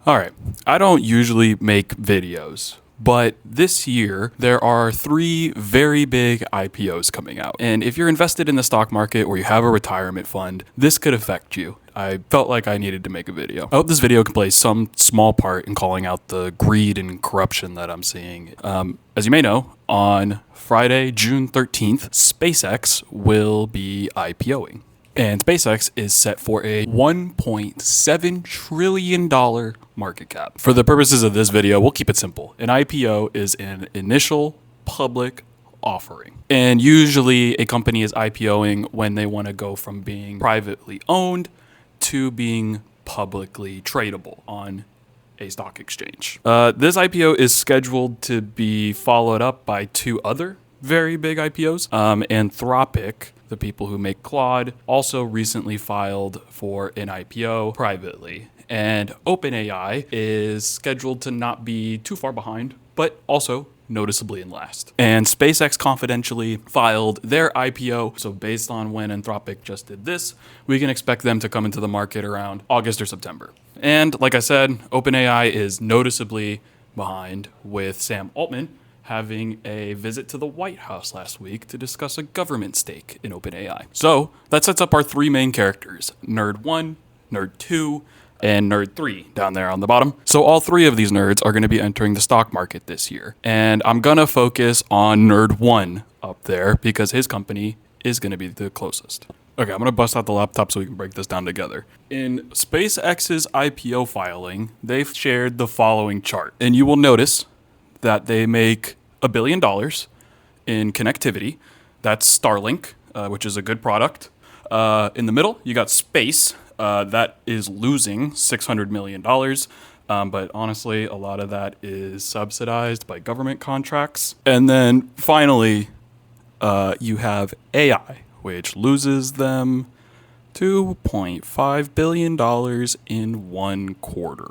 All right, I don't usually make videos, but this year there are three very big IPOs coming out. And if you're invested in the stock market or you have a retirement fund, this could affect you. I felt like I needed to make a video. I hope this video can play some small part in calling out the greed and corruption that I'm seeing. As you may know, on Friday, June 13th, SpaceX will be IPOing. And SpaceX is set for a $1.7 trillion market cap. For the purposes of this video, we'll keep it simple. An IPO is an initial public offering. And usually a company is IPOing when they want to go from being privately owned to being publicly tradable on a stock exchange. This IPO is scheduled to be followed up by two other very big IPOs. Anthropic, the people who make Claude, also recently filed for an IPO privately. And OpenAI is scheduled to not be too far behind, but also noticeably in last. And SpaceX confidentially filed their IPO. So based on when Anthropic just did this, we can expect them to come into the market around August or September. And like I said, OpenAI is noticeably behind, with Sam Altman having a visit to the White House last week to discuss a government stake in OpenAI. So that sets up our three main characters: Nerd 1, Nerd 2, and Nerd 3 down there on the bottom. So all three of these nerds are going to be entering the stock market this year. And I'm going to focus on Nerd 1 up there because his company is going to be the closest. Okay, I'm going to bust out the laptop so we can break this down together. In SpaceX's IPO filing, they've shared the following chart. And you will notice that they make $1 billion in connectivity. That's Starlink, which is a good product. In the middle, you got space. That is losing $600 million. But honestly, a lot of that is subsidized by government contracts. And then finally, you have AI, which loses them $2.5 billion in 1 quarter.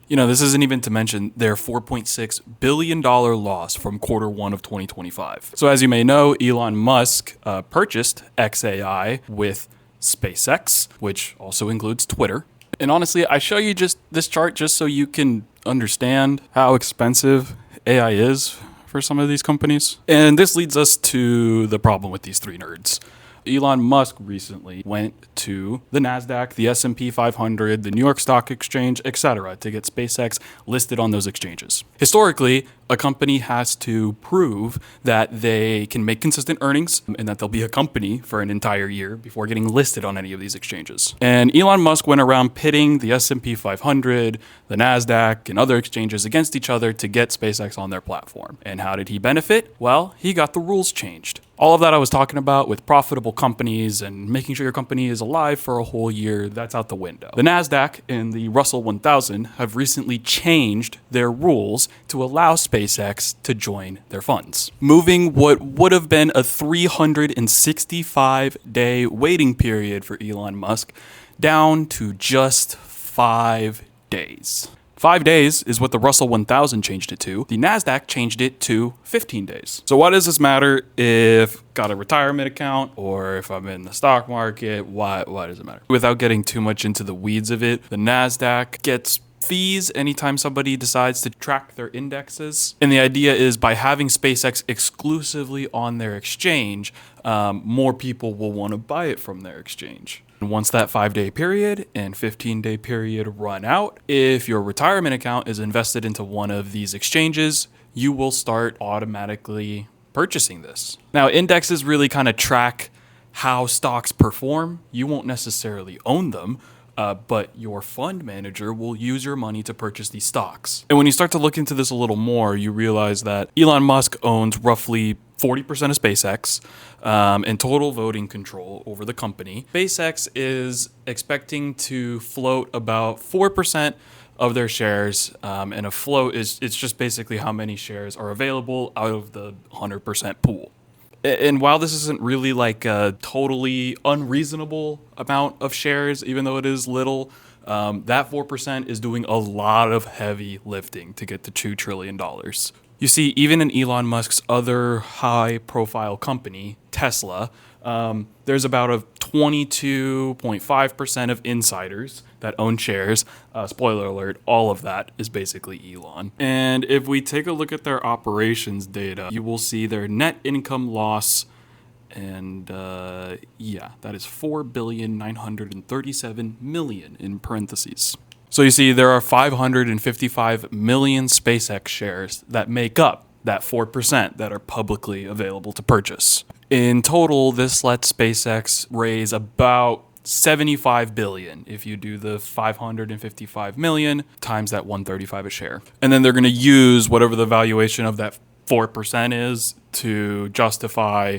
You know, this isn't even to mention their $4.6 billion loss from Q1 of 2025. So as you may know, Elon Musk purchased xAI with SpaceX, which also includes Twitter. And honestly, I show you just this chart just so you can understand how expensive AI is for some of these companies. And this leads us to the problem with these three nerds. Elon Musk recently went to the NASDAQ, the S&P 500, the New York Stock Exchange, etc. to get SpaceX listed on those exchanges. Historically, a company has to prove that they can make consistent earnings and that they'll be a company for an entire year before getting listed on any of these exchanges. And Elon Musk went around pitting the S&P 500, the NASDAQ, and other exchanges against each other to get SpaceX on their platform. And how did he benefit? Well, he got the rules changed. All of that I was talking about with profitable companies and making sure your company is alive for a whole year, that's out the window. The NASDAQ and the Russell 1000 have recently changed their rules to allow SpaceX to join their funds, moving what would have been a 365-day waiting period for Elon Musk down to just 5 days. 5 days is what the Russell 1000 changed it to. The NASDAQ changed it to 15 days. So why does this matter if got a retirement account or if I'm in the stock market? Why does it matter? Without getting too much into the weeds of it, the NASDAQ gets fees anytime somebody decides to track their indexes. And the idea is by having SpaceX exclusively on their exchange, more people will want to buy it from their exchange. And once that 5-day period and 15-day period run out, if your retirement account is invested into one of these exchanges, you will start automatically purchasing this. Now, indexes really kind of track how stocks perform. You won't necessarily own them, but your fund manager will use your money to purchase these stocks. And when you start to look into this a little more, you realize that Elon Musk owns roughly 40% of SpaceX and total voting control over the company. SpaceX is expecting to float about 4% of their shares, and a float it's just basically how many shares are available out of the 100% pool. And while this isn't really like a totally unreasonable amount of shares, even though it is little, that 4% is doing a lot of heavy lifting to get to $2 trillion. You see, even in Elon Musk's other high-profile company, Tesla, there's about a 22.5% of insiders that own shares. Spoiler alert, all of that is basically Elon. And if we take a look at their operations data, you will see their net income loss. And that is $4,937,000,000 in parentheses. So you see, there are 555 million SpaceX shares that make up that 4% that are publicly available to purchase. In total, this lets SpaceX raise about $75 billion if you do the 555 million times that 135 a share. And then they're going to use whatever the valuation of that 4% is to justify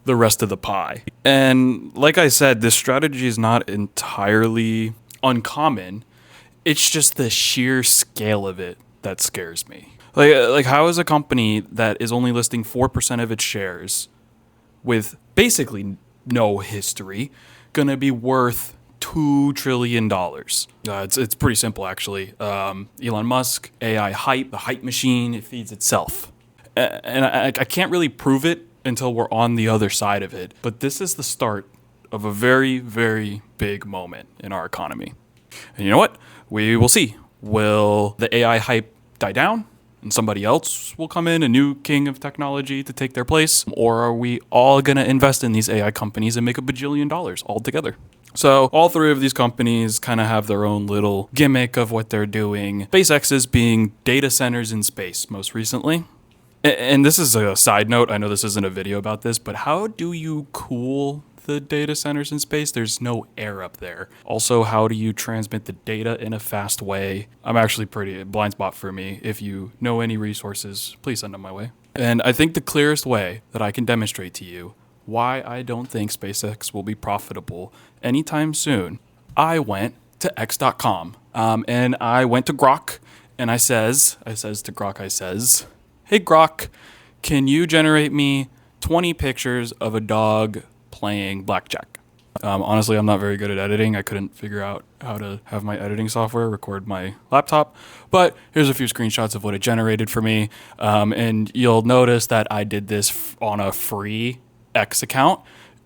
the rest of the pie. And like I said, this strategy is not entirely uncommon. It's just the sheer scale of it that scares me. Like how is a company that is only listing 4% of its shares with basically no history going to be worth $2 trillion? It's pretty simple, actually. Elon Musk, AI hype, the hype machine, it feeds itself. And I can't really prove it until we're on the other side of it. But this is the start of a very, very big moment in our economy. And you know what? We will see. Will the AI hype die down and somebody else will come in, a new king of technology to take their place? Or are we all going to invest in these AI companies and make $1 bajillion all together? So all three of these companies kind of have their own little gimmick of what they're doing. SpaceX is being data centers in space most recently. And this is a side note. I know this isn't a video about this, but how do you cool the data centers in space? There's no air up there. Also, how do you transmit the data in a fast way? I'm actually pretty blind spot for me. If you know any resources, please send them my way. And I think the clearest way that I can demonstrate to you why I don't think SpaceX will be profitable anytime soon, I went to x.com and I went to Grok and I says to Grok, hey Grok, can you generate me 20 pictures of a dog playing blackjack? Honestly, I'm not very good at editing. I couldn't figure out how to have my editing software record my laptop. But here's a few screenshots of what it generated for me. And you'll notice that I did this on a free X account.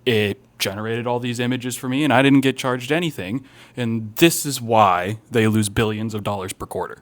It generated all these images for me and I didn't get charged anything. And this is why they lose billions of dollars per quarter.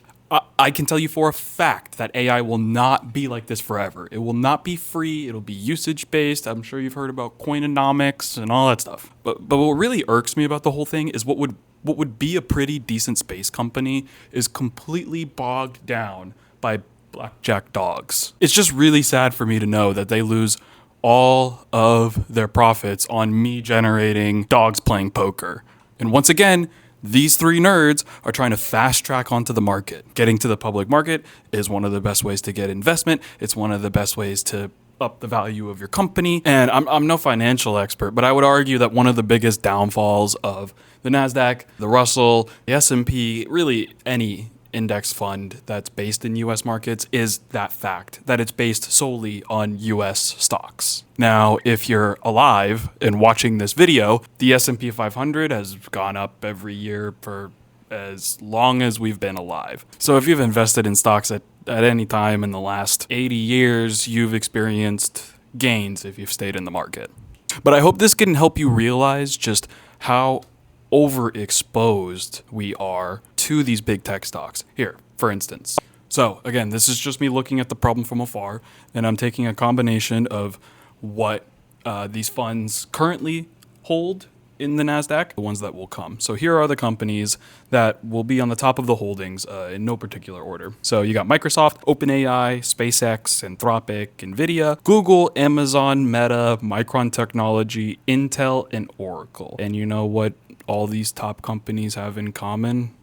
I can tell you for a fact that AI will not be like this forever. It will not be free. It'll be usage-based. I'm sure you've heard about Coinomics and all that stuff. But what really irks me about the whole thing is what would be a pretty decent space company is completely bogged down by blackjack dogs. It's just really sad for me to know that they lose all of their profits on me generating dogs playing poker. And once again, these three nerds are trying to fast track onto the market. Getting to the public market is one of the best ways to get investment. It's one of the best ways to up the value of your company. And I'm no financial expert, but I would argue that one of the biggest downfalls of the NASDAQ, the Russell, the S&P, really any index fund that's based in US markets is that fact that it's based solely on US stocks. Now, if you're alive and watching this video, the S&P 500 has gone up every year for as long as we've been alive. So if you've invested in stocks at any time in the last 80 years, you've experienced gains if you've stayed in the market. But I hope this can help you realize just how overexposed we are to these big tech stocks. Here, for instance. So again, this is just me looking at the problem from afar, and I'm taking a combination of what these funds currently hold in the NASDAQ, the ones that will come. So here are the companies that will be on the top of the holdings in no particular order. So you got Microsoft, OpenAI, SpaceX, Anthropic, NVIDIA, Google, Amazon, Meta, Micron Technology, Intel, and Oracle. And you know what all these top companies have in common?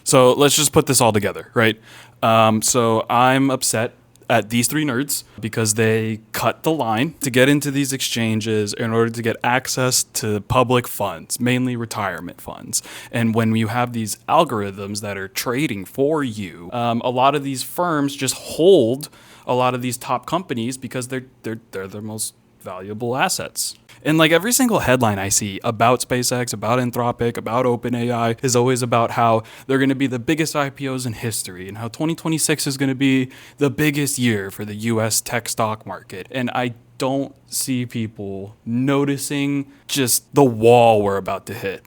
So let's just put this all together, right? So I'm upset at these three nerds because they cut the line to get into these exchanges in order to get access to public funds, mainly retirement funds. And when you have these algorithms that are trading for you, a lot of these firms just hold a lot of these top companies because they're the most valuable assets. And like every single headline I see about SpaceX, about Anthropic, about OpenAI is always about how they're going to be the biggest IPOs in history and how 2026 is going to be the biggest year for the US tech stock market. And I don't see people noticing just the wall we're about to hit.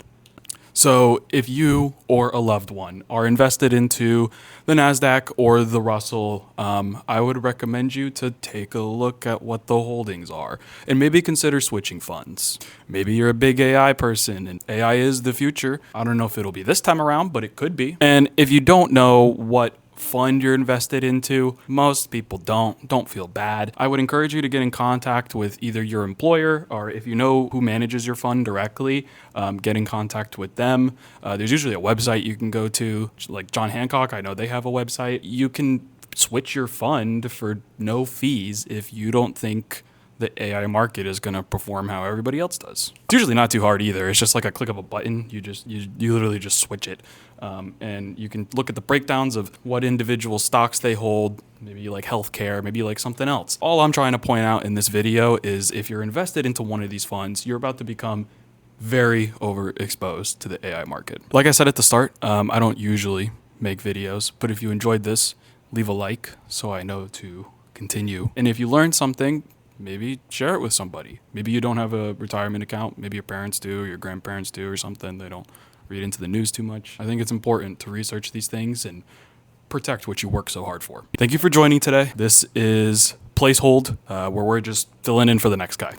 So if you or a loved one are invested into the NASDAQ or the Russell, I would recommend you to take a look at what the holdings are and maybe consider switching funds. Maybe you're a big AI person and AI is the future. I don't know if it'll be this time around, but it could be. And if you don't know what fund you're invested into, most people don't feel bad. I would encourage you to get in contact with either your employer or if you know who manages your fund directly, get in contact with them. There's usually a website you can go to, like John Hancock. I know they have a website. You can switch your fund for no fees if you don't think the AI market is going to perform how everybody else does. It's usually not too hard either. It's just like a click of a button. You literally just switch it. And you can look at the breakdowns of what individual stocks they hold, maybe you like healthcare, maybe you like something else. All I'm trying to point out in this video is if you're invested into one of these funds, you're about to become very overexposed to the AI market. Like I said at the start, I don't usually make videos, but if you enjoyed this, leave a like so I know to continue. And if you learned something, maybe share it with somebody. Maybe you don't have a retirement account. Maybe your parents do, or your grandparents do, or something. They don't read into the news too much. I think it's important to research these things and protect what you work so hard for. Thank you for joining today. This is Placehold, where we're just filling in for the next guy.